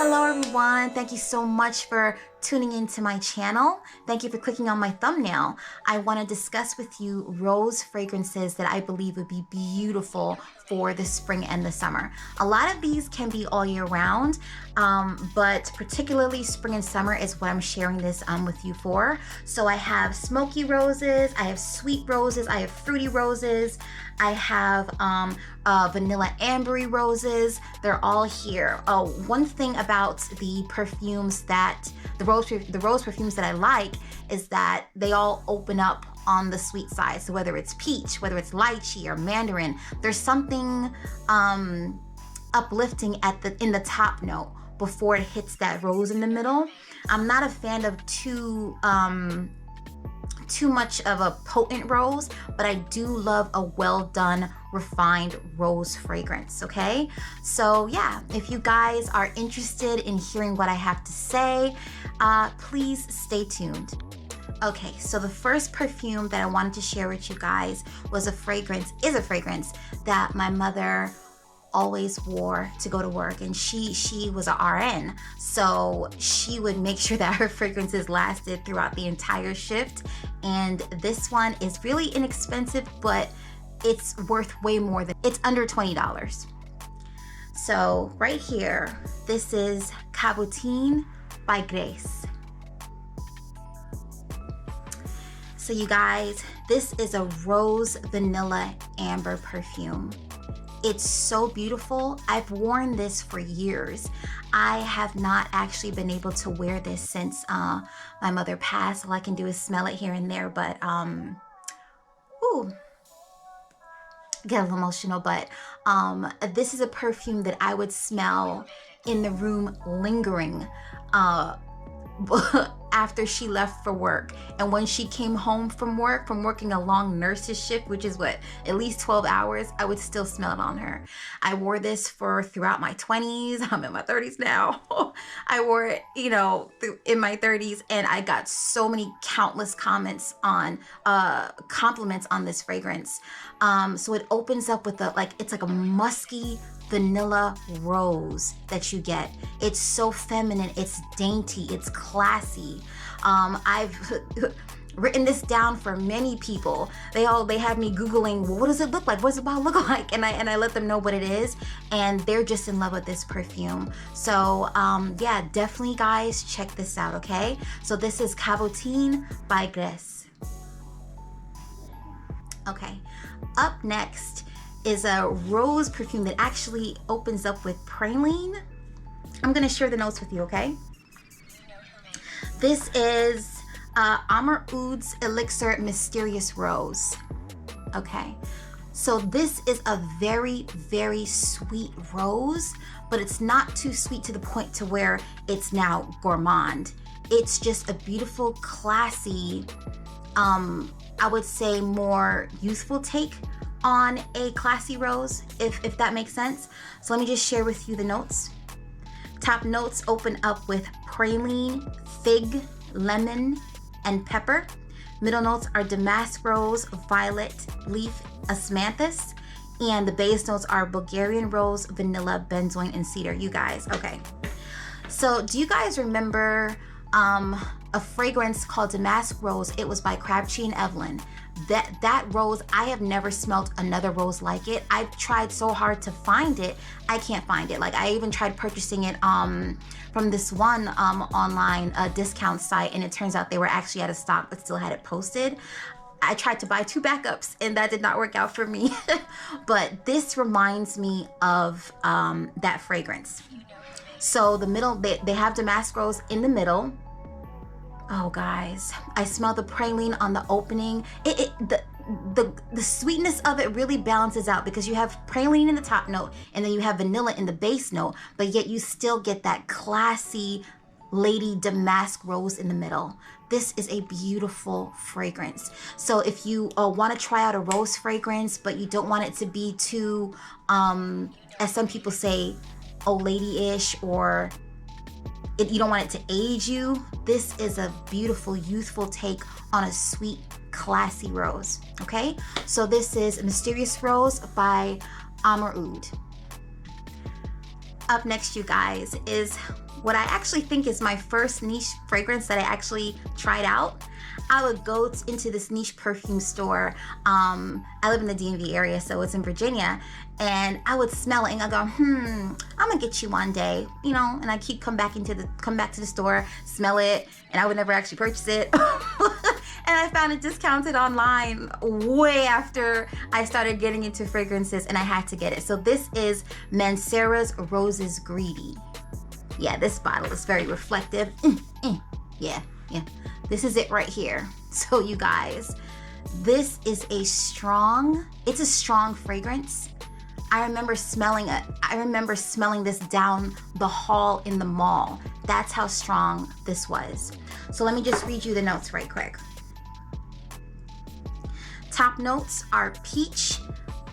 Hello everyone, thank you so much for tuning into my channel. Thank you for clicking on my thumbnail. I want to discuss with you rose fragrances that I believe would be beautiful for the spring and the summer. A lot of these can be all year round, but particularly spring and summer is what I'm sharing this with you for. So I have smoky roses, I have sweet roses, I have fruity roses, I have vanilla ambery roses. They're all here. One thing about the perfumes that the rose perfumes that I like is that they all open up on the sweet side. So whether it's peach, whether it's lychee or mandarin, there's something uplifting in the top note before it hits that rose in the middle. I'm not a fan of too much of a potent rose, but I do love a well done refined rose fragrance. Okay, so yeah, if you guys are interested in hearing what I have to say, please stay tuned. Okay, so the first perfume that I wanted to share with you guys is a fragrance that my mother always wore to go to work, and she was a RN, so she would make sure that her fragrances lasted throughout the entire shift. And this one is really inexpensive, but it's worth way more than, it's under $20. So right here, this is Cabotine by Gres. So you guys, this is a rose vanilla amber perfume. It's so beautiful. I've worn this for years. I have not actually been able to wear this since my mother passed. All I can do is smell it here and there, but ooh, get a little emotional, but this is a perfume that I would smell in the room lingering after she left for work. And when she came home from work, from working a long nurse's shift, which is what, at least 12 hours, I would still smell it on her. I wore this throughout my 20s. I'm in my 30s now. I wore it, in my 30s, and I got so many countless compliments on this fragrance. So it opens up with it's like a musky vanilla rose that you get. It's so feminine, it's dainty, it's classy. I've written this down for many people. They had me Googling, well, what does it look like? What does it about look like? And I let them know what it is, and they're just in love with this perfume. So yeah, definitely guys, check this out, okay? So this is Cabotine by Gres. Okay, up next is a rose perfume that actually opens up with praline. I'm gonna share the notes with you, okay? This is Amaroud's Elixir Mysterious Rose. Okay, so this is a very, very sweet rose, but it's not too sweet to the point to where it's now gourmand. It's just a beautiful, classy, I would say more youthful take on a classy rose, if that makes sense. So let me just share with you the notes. Top notes open up with praline, fig, lemon, and pepper. Middle notes are damask rose, violet, leaf, osmanthus. And the base notes are Bulgarian rose, vanilla, benzoin, and cedar. You guys, okay. So do you guys remember a fragrance called Damask Rose? It was by Crabtree and Evelyn. That rose, I have never smelled another rose like it. I've tried so hard to find it, I can't find it. Like, I even tried purchasing it from this one online discount site, and it turns out they were actually out of stock but still had it posted. I tried to buy 2 backups and that did not work out for me. But this reminds me of that fragrance. So the middle, they have Damask Rose in the middle. Oh guys, I smell the praline on the opening. The sweetness of it really balances out because you have praline in the top note and then you have vanilla in the base note, but yet you still get that classy lady damask rose in the middle. This is a beautiful fragrance. So if you want to try out a rose fragrance, but you don't want it to be too, as some people say, old lady-ish, or you don't want it to age you, this is a beautiful, youthful take on a sweet, classy rose, okay? So this is Mysterious Rose by Amaroud. Up next, you guys, is what I actually think is my first niche fragrance that I actually tried out. I would go into this niche perfume store. I live in the DMV area, so it's in Virginia, and I would smell it and I go, I'm gonna get you one day, you know. And I keep come back to the store, smell it, and I would never actually purchase it. And I found it discounted online way after I started getting into fragrances, and I had to get it. So this is Mancera's Roses Greedy. Yeah, this bottle is very reflective. Yeah. This is it right here. So you guys, this is a strong fragrance. I remember smelling this down the hall in the mall. That's how strong this was. So let me just read you the notes right quick. Top notes are peach,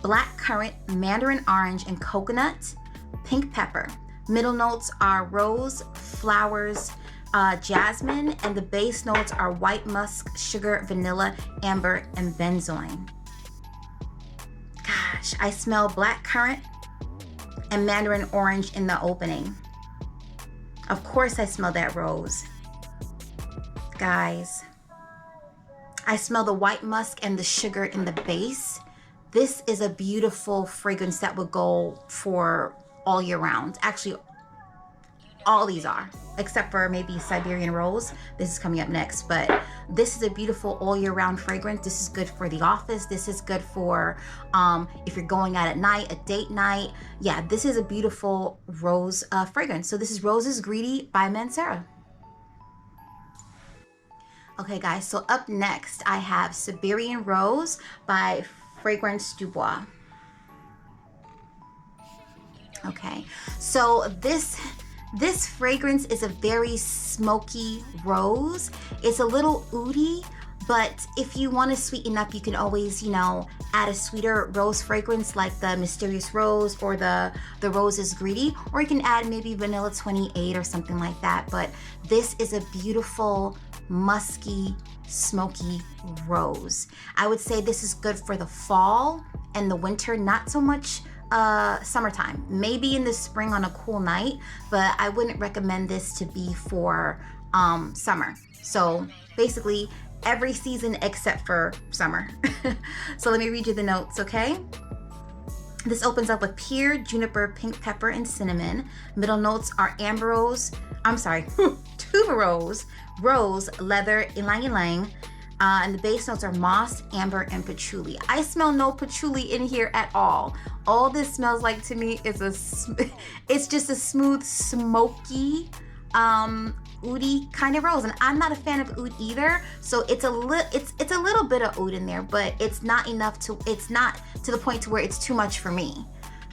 black currant, mandarin orange, and coconut, pink pepper. Middle notes are rose, flowers, jasmine, and the base notes are white musk, sugar, vanilla, amber, and benzoin. Gosh, I smell black currant and mandarin orange in the opening. Of course I smell that rose. Guys, I smell the white musk and the sugar in the base. This is a beautiful fragrance that would go for all year round. Actually, all these are, except for maybe Siberian Rose. This is coming up next, but this is a beautiful all year round fragrance. This is good for the office. This is good for if you're going out at night, a date night. Yeah, this is a beautiful rose fragrance. So this is Roses Greedy by Mancera. Okay guys, so up next I have Siberian Rose by Fragrance du Bois. Okay, so this fragrance is a very smoky rose. It's a little oudy, but if you want to sweeten up, you can always, you know, add a sweeter rose fragrance like the Mysterious Rose or the Roses Greedy, or you can add maybe Vanilla 28 or something like that. But this is a beautiful, musky, smoky rose. I would say this is good for the fall and the winter, not so much summertime. Maybe in the spring on a cool night, but I wouldn't recommend this to be for summer. So basically every season except for summer. So let me read you the notes, okay? This opens up with pear, juniper, pink pepper, and cinnamon. Middle notes are tuberose, rose, leather, ylang ylang. And the base notes are moss, amber, and patchouli. I smell no patchouli in here at all. All this smells like to me is it's just a smooth, smoky, oudy kind of rose. And I'm not a fan of oud either. So it's a little bit of oud in there, but it's not to the point to where it's too much for me.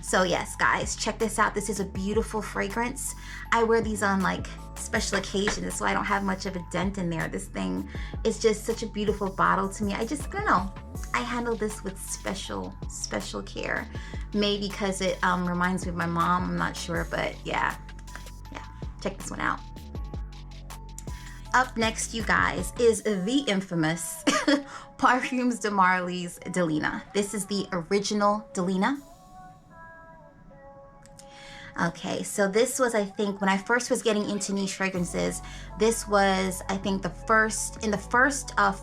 So yes, guys, check this out. This is a beautiful fragrance. I wear these on like special occasions, so I don't have much of a dent in there. This thing is just such a beautiful bottle to me. I don't know. I handle this with special care. Maybe because it reminds me of my mom. I'm not sure, but yeah. Check this one out. Up next, you guys, is the infamous Parfums de Marly's Delina. This is the original Delina. Okay, so this was, I think, when I first was getting into niche fragrances, this was, I think, the first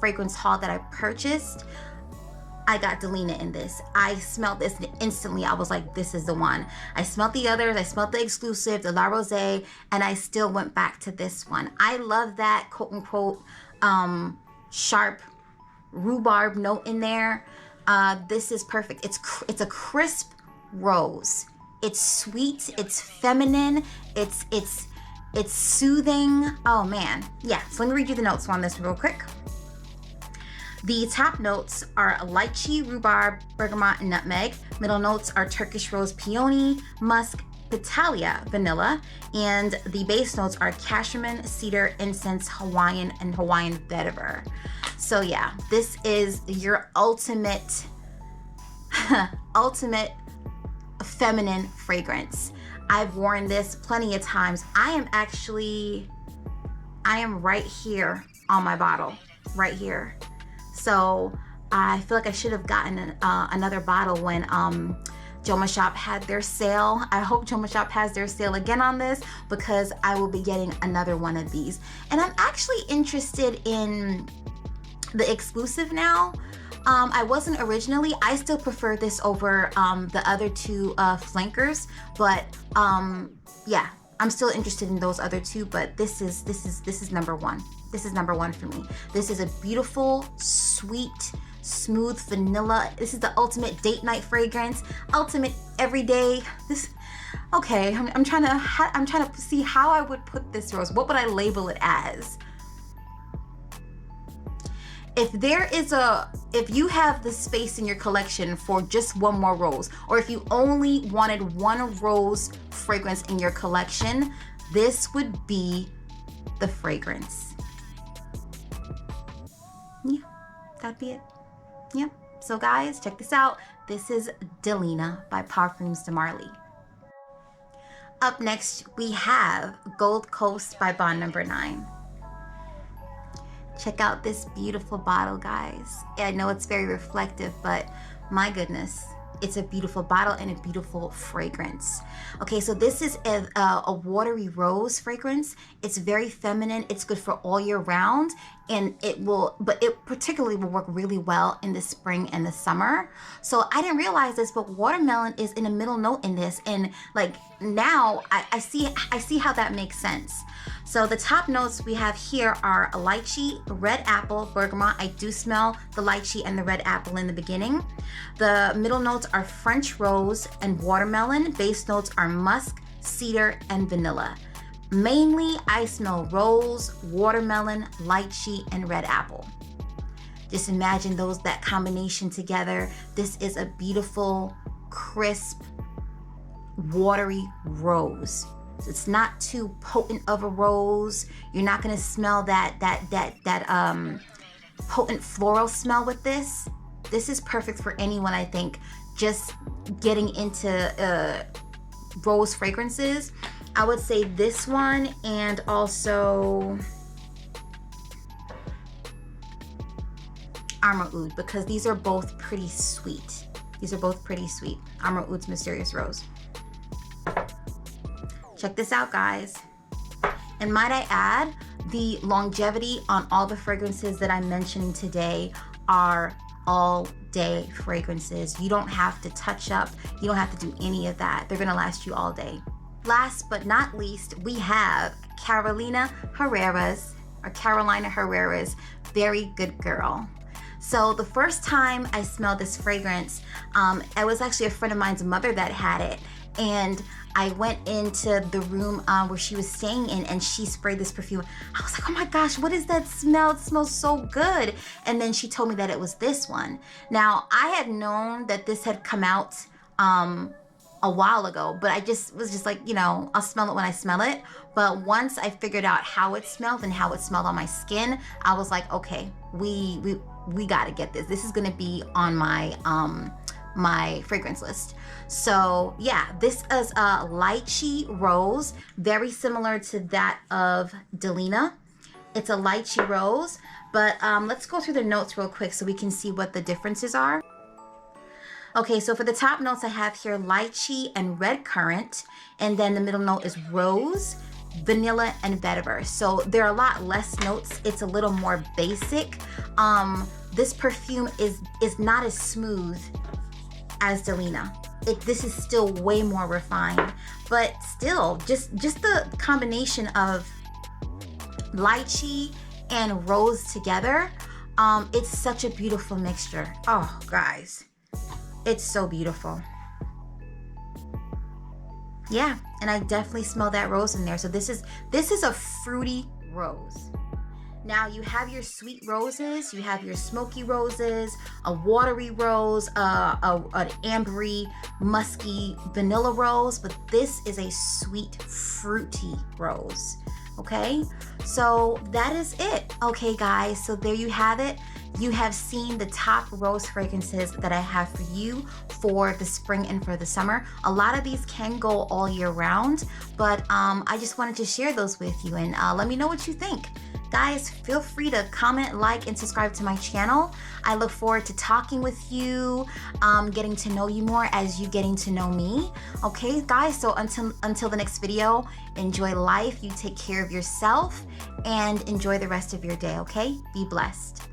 fragrance haul that I purchased, I got Delina in this. I smelled this and instantly I was like, this is the one. I smelled the others, I smelled the exclusive, the La Rosée, and I still went back to this one. I love that quote unquote sharp rhubarb note in there. This is perfect. It's a crisp rose. It's sweet, it's feminine, it's soothing. Oh man, yeah. So let me read you the notes on this real quick. The top notes are lychee, rhubarb, bergamot, and nutmeg. Middle notes are Turkish rose, peony, musk, Petalia, vanilla, and the base notes are cashmere, cedar, incense, Hawaiian, and Hawaiian vetiver. So yeah, this is your ultimate feminine fragrance. I've worn this plenty of times. I am right here on my bottle, right here. So I feel like I should have gotten another bottle when Joma Shop had their sale. I hope Joma Shop has their sale again on this, because I will be getting another one of these. And I'm actually interested in the exclusive now. I wasn't originally. I still prefer this over the other two flankers, but yeah, I'm still interested in those other two, but this is number one. This is number one for me. This is a beautiful, sweet, smooth vanilla. This is the ultimate date night fragrance, ultimate everyday. This, okay, I'm trying to see how I would put this rose. What would I label it as? If you have the space in your collection for just one more rose, or if you only wanted one rose fragrance in your collection, this would be the fragrance. Yeah, that'd be it. Yep. So guys, check this out. This is Delina by Parfums de Marly. Up next, we have Gold Coast by Bond Number 9. Check out this beautiful bottle, guys. I know it's very reflective, but my goodness, it's a beautiful bottle and a beautiful fragrance. Okay, so this is a watery rose fragrance. It's very feminine. It's good for all year round, and it particularly will work really well in the spring and the summer. So I didn't realize this, but watermelon is in a middle note in this, and like now I see how that makes sense. So the top notes we have here are a lychee, red apple, bergamot. I do smell the lychee and the red apple in the beginning. The middle notes are French rose and watermelon. Base notes are musk, cedar, and vanilla. Mainly, I smell rose, watermelon, lychee, and red apple. Just imagine that combination together. This is a beautiful, crisp, watery rose. So it's not too potent of a rose. You're not gonna smell that potent floral smell with this. This is perfect for anyone, I think, just getting into rose fragrances. I would say this one, and also Amaroud, because these are both pretty sweet. Amaroud's Mysterious Rose. Check this out, guys. And might I add, the longevity on all the fragrances that I'm mentioning today are all day fragrances. You don't have to touch up. You don't have to do any of that. They're gonna last you all day. Last but not least, we have Carolina Herrera's Very Good Girl. So the first time I smelled this fragrance, it was actually a friend of mine's mother that had it. And I went into the room where she was staying in, and she sprayed this perfume. I was like, oh my gosh, what is that smell? It smells so good. And then she told me that it was this one. Now, I had known that this had come out a while ago, but I was just like, I'll smell it when I smell it. But once I figured out how it smelled and how it smelled on my skin, I was like, okay, we gotta get this. This is gonna be on my my fragrance list. So yeah, this is a lychee rose, very similar to that of Delina. It's a lychee rose, but let's go through the notes real quick so we can see what the differences are. Okay, so for the top notes I have here lychee and red currant, and then the middle note is rose, vanilla, and vetiver. So there are a lot less notes. It's a little more basic. This perfume is not as smooth as Delina. This is still way more refined, but still just the combination of lychee and rose together, it's such a beautiful mixture. Oh guys, it's so beautiful. Yeah, and I definitely smell that rose in there. So this is a fruity rose. Now you have your sweet roses, you have your smoky roses, a watery rose, an ambery, musky vanilla rose, but this is a sweet, fruity rose, okay? So that is it. Okay, guys, so there you have it. You have seen the top rose fragrances that I have for you for the spring and for the summer. A lot of these can go all year round, but I just wanted to share those with you, and let me know what you think. Guys, feel free to comment, like, and subscribe to my channel. I look forward to talking with you, getting to know you more as you getting to know me. Okay, guys, so until the next video, enjoy life, you take care of yourself, and enjoy the rest of your day, okay? Be blessed.